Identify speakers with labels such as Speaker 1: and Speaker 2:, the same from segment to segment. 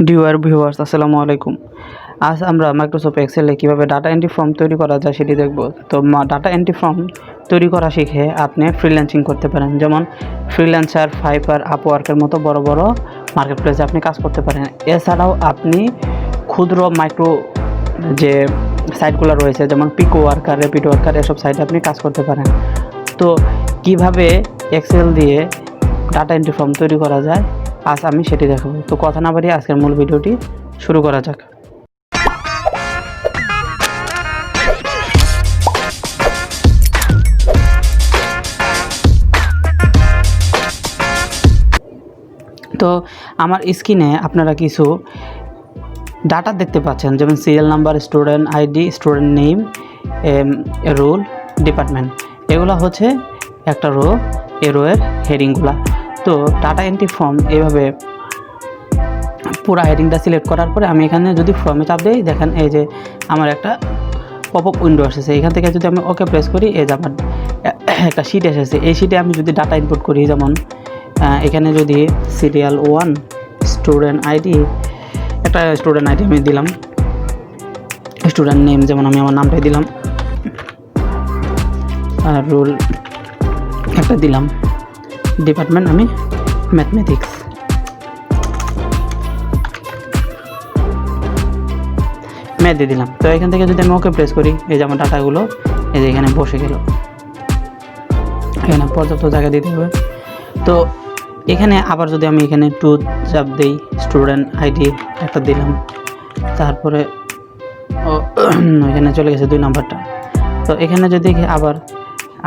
Speaker 1: Dear viewers, আসসালামু আলাইকুম। আজ আমরা মাইক্রোসফট এক্সেলে কীভাবে ডাটা এন্ট্রি ফর্ম তৈরি করা যায় সেটি দেখব। তো ডাটা এন্ট্রি ফর্ম তৈরি করা শিখে আপনি ফ্রিল্যান্সিং করতে পারেন, যেমন ফ্রিল্যান্সার, ফাইবার, আপওয়ার্কের মতো বড় বড় মার্কেট প্লেসে আপনি কাজ করতে পারেন। এছাড়াও আপনি ক্ষুদ্র মাইক্রো যে সাইটগুলো রয়েছে, যেমন পিকো ওয়ার্কার, র্যাপিড ওয়ার্কার, এসব সাইটে আপনি কাজ করতে পারেন। তো কিভাবে এক্সেল দিয়ে ডাটা এন্ট্রি ফর্ম তৈরি করা যায় আজ আমি সেটি দেখাবো। তো কথা না বাড়িয়ে আজকের মূল ভিডিওটি শুরু করা যাক। তো আমার স্ক্রিনে আপনারা কিছু ডাটা দেখতে পাচ্ছেন, যেমন serial number, student ID, student name, roll, department. এগুলো হচ্ছে একটা রো, এ রোয়ের হেডিংগুলা। তো ডাটা এন্ট্রি ফর্ম এইভাবে পুরো হেডিংটা সিলেক্ট করার পরে আমি এখানে যদি ফর্মে চাপ দিই, দেখেন এই যে আমার একটা পপ আপ উইন্ডো এসেছে। এখান থেকে যদি আমি ওকে প্রেস করি, এই যে আমার একটা শিট এসেছে। এই শিটে আমি যদি ডাটা ইনপুট করি, যেমন এখানে যদি সিরিয়াল 1 স্টুডেন্ট আইডি, একটা স্টুডেন্ট আইডি আমি দিলাম, স্টুডেন্ট নেম যেমন আমি আমার নামটাই দিলাম, আর রোল একটা দিলাম, ডিপার্টমেন্ট আমি ম্যাথমেটিক্স। ম্যাথ দিয়ে দিলাম। তো এখান থেকে যদি আমি ওকে প্রেস করি, এই যে আমার ডাটাগুলো এই যে এখানে বসে গেল। এখানে পর্যাপ্ত জায়গা দিতে হবে। তো এখানে আবার যদি আমি এখানে টু চাপ দিই, স্টুডেন্ট আইডি একটা দিলাম, তারপরে এখানে চলে গেছে 2 নাম্বারটা। তো এখানে যদি আবার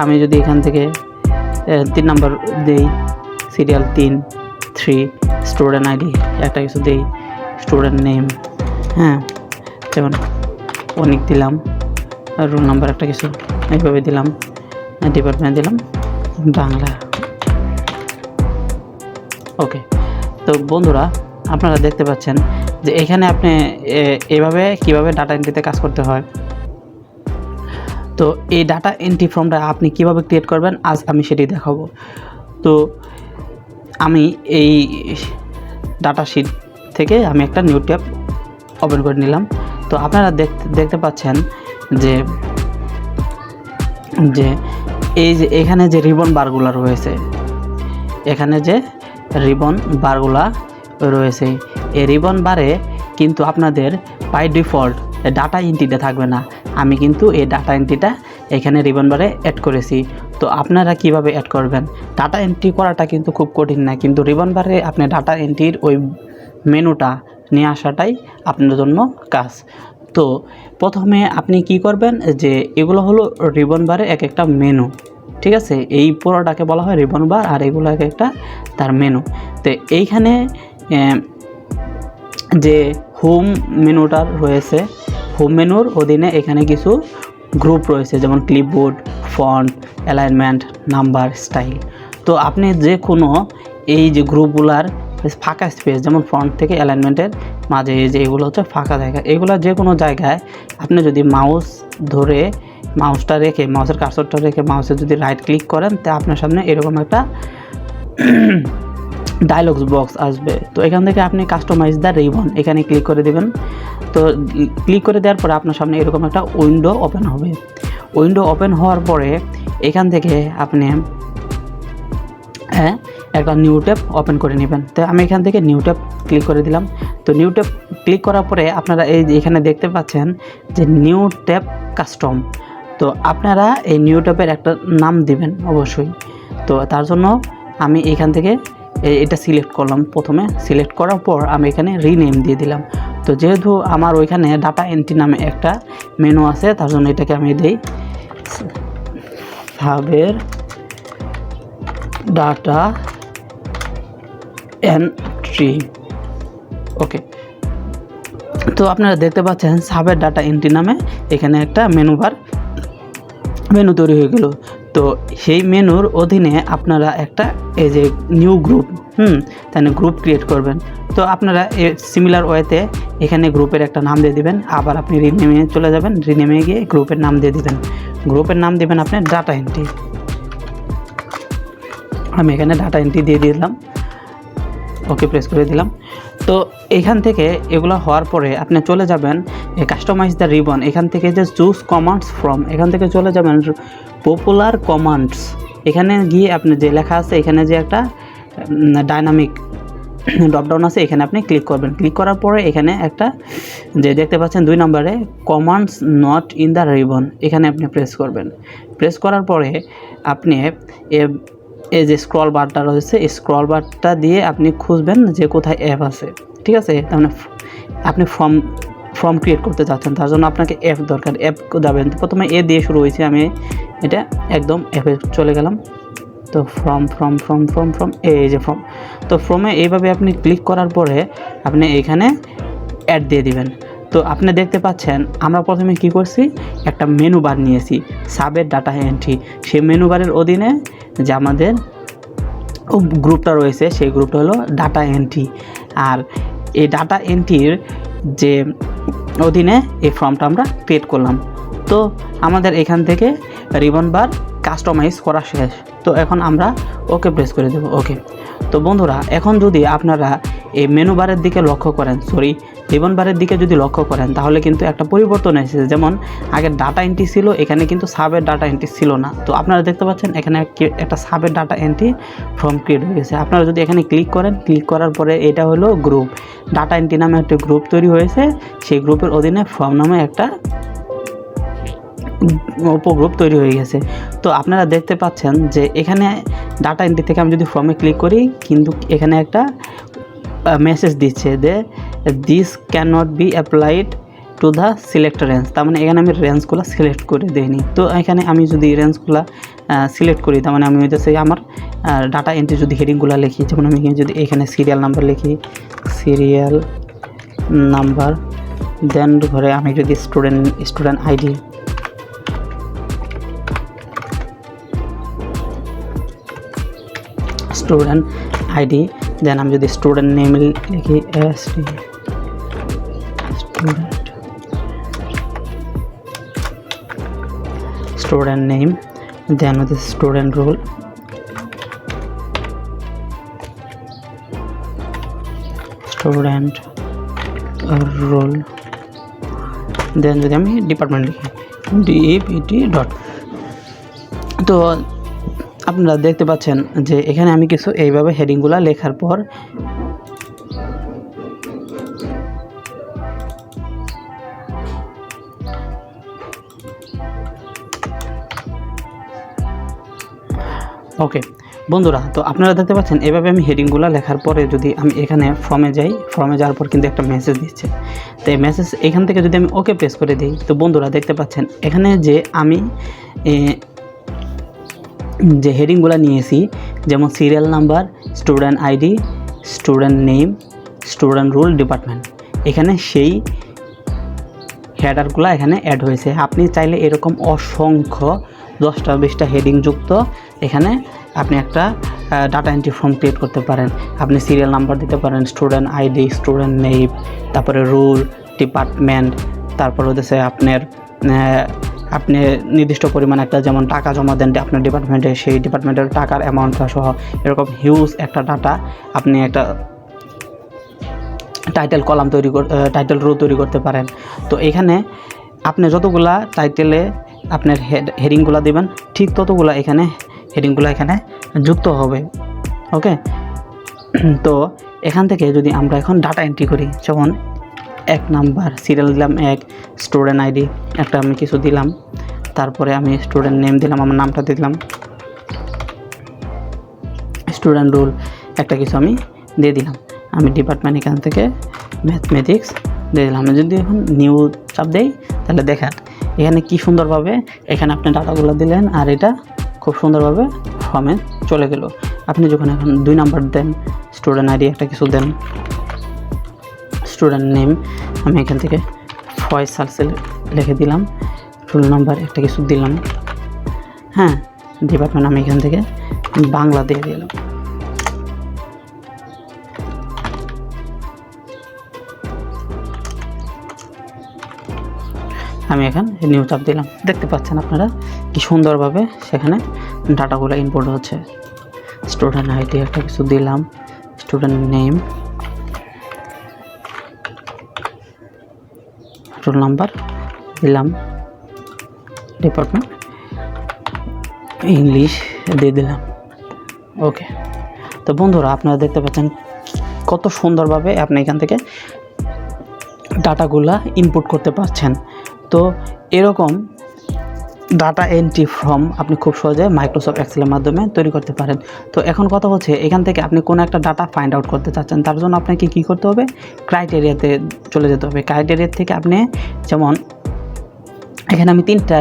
Speaker 1: আমি যদি এখান থেকে 3 নাম্বার দিই, সিরিয়াল 3 স্টুডেন্ট আইডি একটা কিছু দিই, স্টুডেন্ট নেম, হ্যাঁ যেমন অনেক দিলাম, রোল নাম্বার একটা কিছু এইভাবে দিলাম, ডিপার্টমেন্ট দিলাম বাংলা। ওকে। তো বন্ধুরা, আপনারা দেখতে পাচ্ছেন যে এখানে আপনি এভাবে কিভাবে ডাটা এন্ট্রিতে কাজ করতে হয়। তো এই ডাটা এন্ট্রি ফর্মটা আপনি কিভাবে ক্রিয়েট করবেন আজ আমি সেটি দেখাবো। তো আমি এই ডাটা শিট থেকে আমি একটা নিউ ট্যাব ওপেন করে নিলাম। তো আপনারা দেখতে পাচ্ছেন যে এই যে এখানে যে রিবন বারগুলা রয়েছে, এখানে যে রিবন বারগুলা রয়েছে, এই রিবন বারে কিন্তু আপনাদের বাই ডিফল্ট ডাটা এন্ট্রিটা থাকবে না। আমি কিন্তু এই ডাটা এন্ট্রিটা এখানে রিবন বারে অ্যাড করেছি। তো আপনারা কিভাবে অ্যাড করবেন? ডাটা এন্ট্রি করাটা কিন্তু খুব কঠিন না, কিন্তু রিবন বারে আপনি ডাটা এন্ট্রির ওই মেনুটা নিয়ে আসাটাই আপনার জন্য কাজ। তো প্রথমে আপনি কি করবেন, যে এগুলো হলো রিবন বারে এক একটা মেনু, ঠিক আছে? এই পুরোটাকে বলা হয় রিবন বার, আর এগুলো এক একটা তার মেনু। তো এইখানে যে হোম মেনুটা রয়েছে, হোম মেনুর অধীনে এখানে কিছু গ্রুপ রয়েছে, যেমন clipboard, font, alignment, number, style. তো আপনি যে কোনো এই যে গ্রুপগুলার ফাঁকা স্পেস, যেমন ফন্ট থেকে অ্যালাইনমেন্টের মাঝে এই যে এগুলো হচ্ছে ফাঁকা জায়গা, এগুলো যে কোনো জায়গায় আপনি যদি মাউস ধরে মাউসটা রেখে, মাউসের কার্সরটা রেখে মাউসে যদি রাইট ক্লিক করেন, তা আপনার সামনে এরকম একটা ডায়লগস বক্স আসবে। তো এখান থেকে আপনি কাস্টমাইজ দ্য রিবন এখানে ক্লিক করে দেবেন। তো ক্লিক করে দেওয়ার পরে আপনার সামনে এরকম একটা উইন্ডো ওপেন হবে। উইন্ডো ওপেন হওয়ার পরে এখান থেকে আপনি একটা নিউ ট্যাব ওপেন করে নেবেন। তো আমি এখান থেকে নিউ ট্যাব ক্লিক করে দিলাম। তো নিউ ট্যাব ক্লিক করার পরে আপনারা এই যে এখানে দেখতে পাচ্ছেন যে নিউ ট্যাব কাস্টম। তো আপনারা এই নিউ ট্যাবের একটা নাম দিবেন অবশ্যই। তো তার জন্য আমি এখান থেকে এটা সিলেক্ট করলাম। প্রথমে সিলেক্ট করার পর আমি এখানে রিনেম দিয়ে দিলাম। তো যেহেতু আমার ওইখানে ডাটা এন্ট্রি নামে একটা মেনু আছে, তার জন্য এটাকে আমি দিই SaBer ডাটা এন্ট্রি। ওকে। তো আপনারা দেখতে পাচ্ছেন SaBer ডাটা এন্ট্রি নামে এখানে একটা মেনু তৈরি হয়ে গেল। তো সেই মেনুর অধীনে আপনারা একটা এই যে নিউ গ্রুপ তাহলে গ্রুপ ক্রিয়েট করবেন। তো আপনারা সিমিলার ওয়েতে এখানে গ্রুপের একটা নাম দিয়ে দিবেন। আবার আপনি রিনেমে চলে যাবেন, রিনেমে গিয়ে গ্রুপের নাম দিয়ে দিবেন। গ্রুপের নাম দিবেন আপনি ডাটা এন্ট্রি। আমি এখানে ডাটা এন্ট্রি দিয়ে দিলাম, ওকে প্রেস করে দিলাম। তো এখান থেকে এগুলো হওয়ার পরে আপনি চলে যাবেন কাস্টমাইজ দ্য রিবন, এখান থেকে যে চুজ কমান্ডস ফ্রম, এখান থেকে চলে যাবেন পপুলার কমান্ডস, এখানে গিয়ে আপনি যে লেখা আছে এখানে যে একটা ডাইনামিক ড্রপডাউন আছে, এখানে আপনি ক্লিক করবেন। ক্লিক করার পরে এখানে একটা যে দেখতে পাচ্ছেন 2 নম্বরে commands not in the ribbon, এখানে আপনি প্রেস করবেন। প্রেস করার পরে আপনি এই যে স্ক্রল বারটা রয়েছে, এই স্ক্রল বারটা দিয়ে আপনি খুঁজবেন যে কোথায় অ্যাপ আছে, ঠিক আছে। তার মানে আপনি ফর্ম ক্রিয়েট করতে চাচ্ছেন, তার জন্য আপনাকে অ্যাপ দরকার। অ্যাপ যাবেন, প্রথমে এ দিয়ে শুরু হয়েছে, আমি এটা একদম অ্যাপে চলে গেলাম। তো ফর্ম এই যে ফর্ম, তো ফর্মে এইভাবে আপনি ক্লিক করার পরে আপনি এখানে অ্যাড দিয়ে দিবেন। তো আপনি দেখতে পাচ্ছেন আমরা প্রথমে কি করছি, একটা মেনু বার নিয়েছি সাবের ডাটা এন্ট্রি, সেই মেনু বারের অধীনে যে আমাদের গ্রুপটা রয়েছে সেই গ্রুপটা হলো ডাটা এন্ট্রি। আর এই ডাটা এন্ট্রির যে অধীনে এই ফর্মটা আমরা ক্রিয়েট করলাম। তো আমাদের এখান থেকে রিবন বার কাস্টমাইজ করা শেষ। তো এখন আমরা ওকে প্রেস করে দেব, ওকে। তো বন্ধুরা, এখন যদি আপনারা এই মেনু বারের দিকে লক্ষ্য করেন, রিবন বারের দিকে যদি লক্ষ্য করেন, তাহলে কিন্তু একটা পরিবর্তন এসেছে। যেমন আগে ডাটা এন্ট্রি ছিল, এখানে কিন্তু সাবের ডাটা এন্ট্রি ছিল না। তো আপনারা দেখতে পাচ্ছেন এখানে একটা সাবের ডাটা এন্ট্রি ফর্ম ক্রিয়েট হয়ে গেছে। আপনারা যদি এখানে ক্লিক করেন, ক্লিক করার পরে এটা হলো গ্রুপ, ডাটা এন্ট্রি নামে একটা গ্রুপ তৈরি হয়েছে। সেই গ্রুপের অধীনে ফর্ম নামে একটা উপগ্রুপ তৈরি হয়ে গেছে। তো আপনারা দেখতে পাচ্ছেন যে এখানে ডাটা এন্ট্রি থেকে আমি যদি ফর্মে ক্লিক করি, কিন্তু এখানে একটা মেসেজ দিচ্ছে যে this can not be applied to the select range. তার মানে এখানে আমি রেঞ্জগুলো সিলেক্ট করে দিইনি। তো এখানে আমি যদি রেঞ্জগুলো সিলেক্ট করি, তার মানে আমি হইতেছে আমার ডাটা এন্ট্রি যদি হেডিংগুলো লিখি, যেমন আমি যদি এখানে সিরিয়াল নাম্বার লিখি, সিরিয়াল নাম্বার, দেন ঘরে আমি যদি student ID, student ID, then আমি যদি স্টুডেন্ট নেম লিখি student name, then with student roll, then যদি আমি ডিপার্টমেন্ট লিখি ডিপিটি ডট। তো আপনারা দেখতে পাচ্ছেন যে এখানে আমি কিছু এইভাবে হেডিংগুলো লেখার পর ওকে বন্ধুরা, তো আপনারা দেখতে পাচ্ছেন এভাবে আমি হেডিংগুলো লেখার পরে যদি আমি এখানে ফর্মে যাই, ফর্মে যাওয়ার পর কিন্তু একটা মেসেজ দিচ্ছে। তো এই মেসেজ এখান থেকে যদি আমি ওকে প্রেস করে দিই, তো বন্ধুরা দেখতে পাচ্ছেন এখানে যে আমি যে হেডিংগুলো নিয়েছি, যেমন serial number, student ID, student name, student role, department, এখানে সেই হেডারগুলো এখানে অ্যাড হয়েছে। আপনি চাইলে এরকম অসংখ্য 10টা 20টা হেডিং যুক্ত এখানে আপনি একটা ডাটা এন্ট্রি ফর্ম ক্রিয়েট করতে পারেন। আপনি সিরিয়াল নাম্বার দিতে পারেন, স্টুডেন্ট আইডি, স্টুডেন্ট নেম, তারপরে রোল, ডিপার্টমেন্ট, তারপর হচ্ছে আপনি নির্দিষ্ট পরিমাণ একটা যেমন টাকা জমা দেন আপনার ডিপার্টমেন্টে, সেই ডিপার্টমেন্টের টাকার অ্যামাউন্টটা সহ এরকম হিউজ একটা ডাটা আপনি একটা টাইটেল কলাম টাইটেল রো তৈরি করতে পারেন। তো এখানে আপনি যতগুলা টাইটেলে আপনার হেডিংগুলো দেবেন, ঠিক ততগুলা এখানে হেডিংগুলো এখানে যুক্ত হবে। ওকে, তো এখান থেকে যদি আমরা এখন ডাটা এন্ট্রি করি, যেমন 1 নাম্বার সিরিয়াল দিলাম 1, স্টুডেন্ট আইডি একটা আমি কিছু দিলাম, তারপরে আমি স্টুডেন্ট নেম দিলাম, আমার নামটা দিলাম, স্টুডেন্ট রোল একটা কিছু আমি দিয়ে দিলাম, আমি ডিপার্টমেন্ট এখান থেকে ম্যাথমেটিক্স দিয়ে দিলাম। আমি যদি এখন নিউ চাপ দেই, তাহলে দেখেন এখানে কি সুন্দরভাবে এখানে আপনি ডাটাগুলো দিলেন আর এটা খুব সুন্দরভাবে ফর্মে চলে গেল। আপনি যখন এখন 2 নাম্বার দেন, স্টুডেন্ট আইডি একটা কিছু দেন, স্টুডেন্ট নেম আমি এখান থেকে ফয়সাল লিখে দিলাম, রোল নাম্বার একটা কিছু দিলাম, হ্যাঁ, ডিপার্টমেন্ট আমি এখান থেকে বাংলা দিয়ে দিলাম। আমি এখন নিউ চাপ দিলাম, দেখতে পাচ্ছেন আপনারা কি সুন্দরভাবে সেখানে ডাটাগুলো ইনপুট হচ্ছে। স্টুডেন্ট আইডি একটা কিছু দিলাম, স্টুডেন্ট নেম, রোল নাম্বার দিলাম, ডিপার্টমেন্ট ইংলিশ দিয়ে দিলাম। ওকে, তো বন্ধুরা আপনারা দেখতে পাচ্ছেন কত সুন্দরভাবে আপনি এখান থেকে ডাটাগুলা ইনপুট করতে পারছেন। তো এরকম ডাটা এন্ট্রি ফর্ম আপনি খুব সহজে মাইক্রোসফট এক্সেলের মাধ্যমে তৈরি করতে পারেন। তো এখন কথা হচ্ছে, এখান থেকে আপনি কোনো একটা ডাটা ফাইন্ড আউট করতে চাচ্ছেন, তার জন্য আপনাকে কী করতে হবে, ক্রাইটেরিয়াতে চলে যেতে হবে। ক্রাইটেরিয়া থেকে আপনি যেমন এখানে আমি 3টা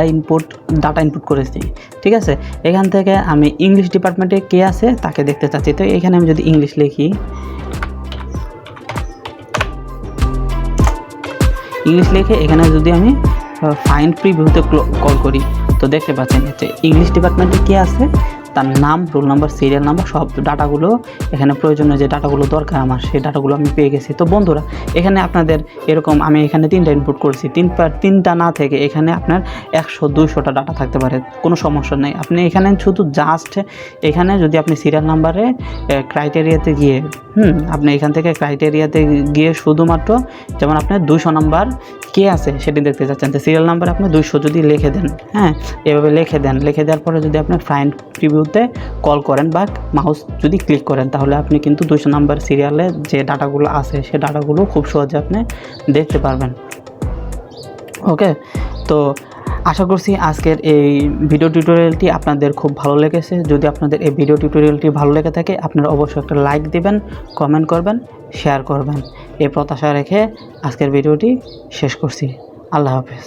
Speaker 1: ডাটা ইনপুট করেছি, ঠিক আছে। এখান থেকে আমি ইংলিশ ডিপার্টমেন্টে কে আছে তাকে দেখতে চাচ্ছি। তো এখানে আমি যদি ইংলিশ লিখি, ইংলিশ লিখে এখানে যদি আমি ফাইন্ড প্রিভিউতে কল করি, তো দেখতে পাচ্ছেন যে ইংলিশ ডিপার্টমেন্টে কে আছে, তার নাম, রোল নাম্বার, সিরিয়াল নাম্বার, সব ডাটাগুলো এখানে প্রয়োজনীয় যে ডাটাগুলো দরকার আমার, সেই ডাটাগুলো আমি পেয়ে গেছি। তো বন্ধুরা এখানে আপনাদের এরকম আমি এখানে 3টা ইনপুট করেছি, 3টা না থেকে এখানে আপনার 100-200টা ডাটা থাকতে পারে, কোনো সমস্যা নেই। আপনি এখানে শুধু জাস্ট এখানে যদি আপনি সিরিয়াল নাম্বারে ক্রাইটেরিয়াতে গিয়ে আপনি এখান থেকে ক্রাইটেরিয়াতে গিয়ে শুধুমাত্র যেমন আপনার 200 নাম্বার কে আছে সেটি দেখতে চাচ্ছেন, তো সিরিয়াল নাম্বার আপনি 200 যদি লিখে দেন, এভাবে লিখে দেওয়ার পরে যদি আপনি ফাইন্ড প্রিভিউতে কল করেন বা মাউস যদি ক্লিক করেন, তাহলে আপনি কিন্তু 200 নাম্বার সিরিয়ালে যে ডাটাগুলো আছে সে ডাটাগুলো খুব সহজে আপনি দেখতে পারবেন। ওকে, তো আশা করছি আজকের এই ভিডিও টিউটোরিয়ালটি আপনাদের খুব ভালো লেগেছে। যদি আপনাদের এই ভিডিও টিউটোরিয়ালটি ভালো লেগে থাকে, আপনারা অবশ্যই একটা লাইক দিবেন, কমেন্ট করবেন, শেয়ার করবেন। এই প্রত্যাশা রেখে আজকের ভিডিওটি শেষ করছি। আল্লাহ হাফেজ।